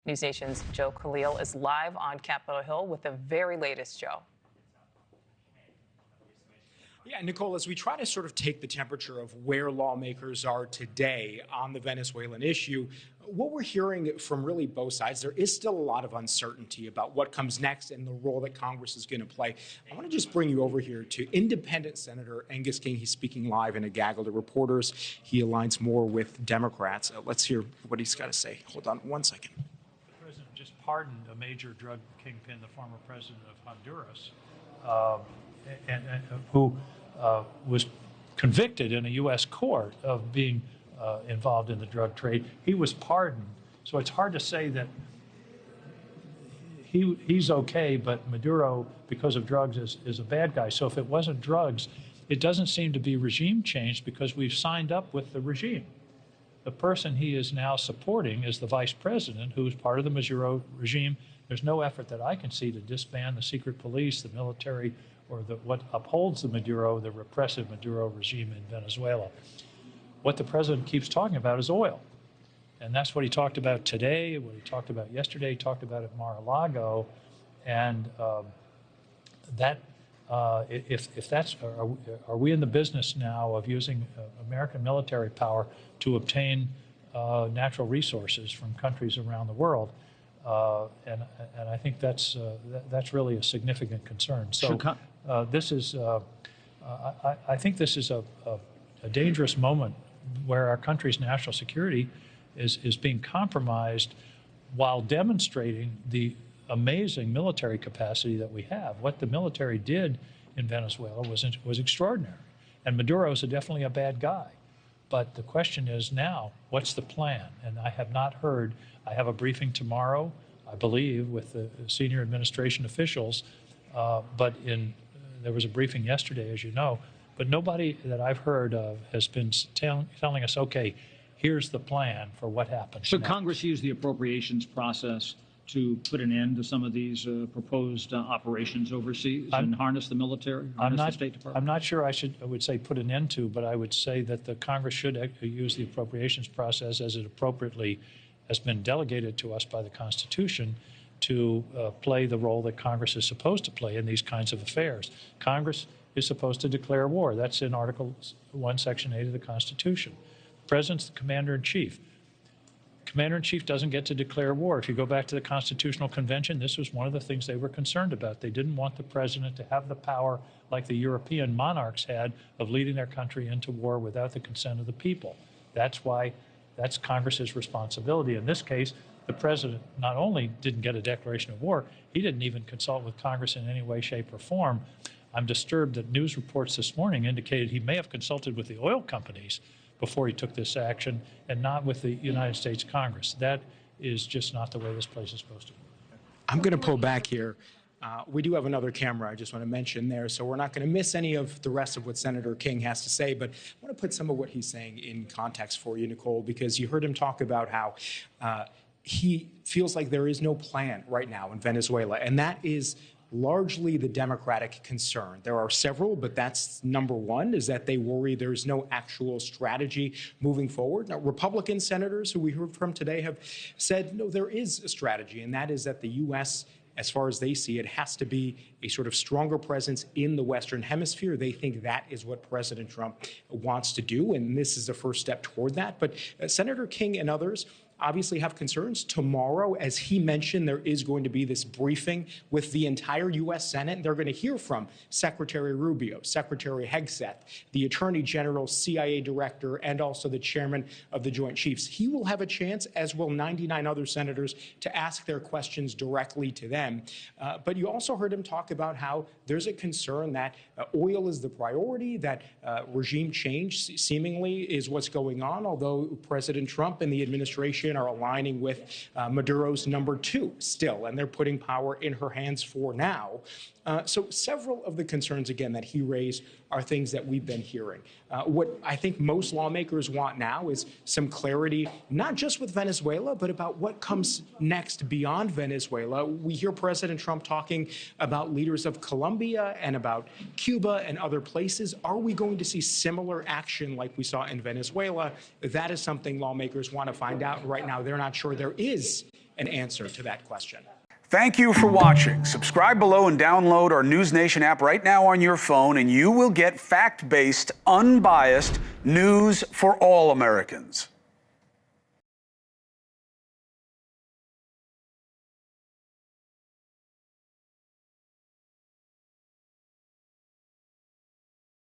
NewsNation's Joe Khalil is live on Capitol Hill with the very latest, Joe. Yeah, Nichole, as we try to sort of take the temperature of where lawmakers are today on the Venezuelan issue, what we're hearing from really both sides, there is still a lot of uncertainty about what comes next and the role that Congress is going to play. I want to just bring you over here to independent Senator Angus King. He's speaking live in a gaggle to reporters. He aligns more with Democrats. Let's hear what he's got to say. Hold on one second. The president just pardoned a major drug kingpin, the former president of Honduras, who was convicted in a U.S. court of being involved in the drug trade. He was pardoned. So it's hard to say that he's okay, but Maduro, because of drugs, is a bad guy. So if it wasn't drugs, it doesn't seem to be regime change because we've signed up with the regime. The person he is now supporting is the vice president, who is part of the Maduro regime. There's no effort that I can see to disband the secret police, the military, or what upholds the repressive Maduro regime in Venezuela. What the president keeps talking about is oil. And that's what he talked about today, what he talked about yesterday, he talked about at Mar-a-Lago. And if that's, are we in the business now of using American military power to obtain natural resources from countries around the world? And I think that's really a significant concern. So this is, I think this is a dangerous moment where our country's national security is being compromised while demonstrating the amazing military capacity that we have. What the military did in Venezuela was extraordinary. And Maduro is definitely a bad guy. But the question is now, what's the plan? And I have not heard. I have a briefing tomorrow, I believe, with the senior administration officials. But there was a briefing yesterday, as you know. But nobody that I've heard of has been telling us, okay, here's the plan for what happens. So Congress used the appropriations process to put an end to some of these proposed operations overseas and harness the military, harness the State Department? I'm not sure I would say put an end to, but I would say that the Congress should use the appropriations process as it appropriately has been delegated to us by the Constitution to play the role that Congress is supposed to play in these kinds of affairs. Congress is supposed to declare war. That's in Article 1, Section 8 of the Constitution. The President's the Commander-in-Chief. Commander-in-Chief doesn't get to declare war. If you go back to the Constitutional Convention, this was one of the things they were concerned about. They didn't want the president to have the power like the European monarchs had of leading their country into war without the consent of the people. That's why that's Congress's responsibility. In this case, the president not only didn't get a declaration of war, he didn't even consult with Congress in any way, shape, or form. I'm disturbed that news reports this morning indicated he may have consulted with the oil companies before he took this action and not with the United States Congress. That is just not the way this place is supposed to work. I'm going to pull back here. We do have another camera I just want to mention there, so we're not going to miss any of the rest of what Senator King has to say, but I want to put some of what he's saying in context for you, Nichole, because you heard him talk about how he feels like there is no plan right now in Venezuela, and that is largely the Democratic concern. There are several, but that's number one, is that they worry there's no actual strategy moving forward. Now, Republican senators who we heard from today have said, no, there is a strategy, and that is that the U.S., as far as they see it, has to be a sort of stronger presence in the Western Hemisphere. They think that is what President Trump wants to do, and this is the first step toward that. But Senator King and others obviously have concerns. Tomorrow, as he mentioned, there is going to be this briefing with the entire U.S. Senate. They're going to hear from Secretary Rubio, Secretary Hegseth, the Attorney General, CIA Director, and also the Chairman of the Joint Chiefs. He will have a chance, as will 99 other senators, to ask their questions directly to them. But you also heard him talk about how there's a concern that oil is the priority, that regime change seemingly is what's going on, although President Trump and the administration are aligning with Maduro's number 2 still, and they're putting power in her hands for now. So several of the concerns, again, that he raised are things that we've been hearing. What I think most lawmakers want now is some clarity, not just with Venezuela, but about what comes next beyond Venezuela. We hear President Trump talking about leaders of Colombia and about Cuba and other places. Are we going to see similar action like we saw in Venezuela? That is something lawmakers want to find out. Right now, they're not sure there is an answer to that question. Thank you for watching. Subscribe below and download our NewsNation app right now on your phone, and you will get fact-based, unbiased news for all Americans.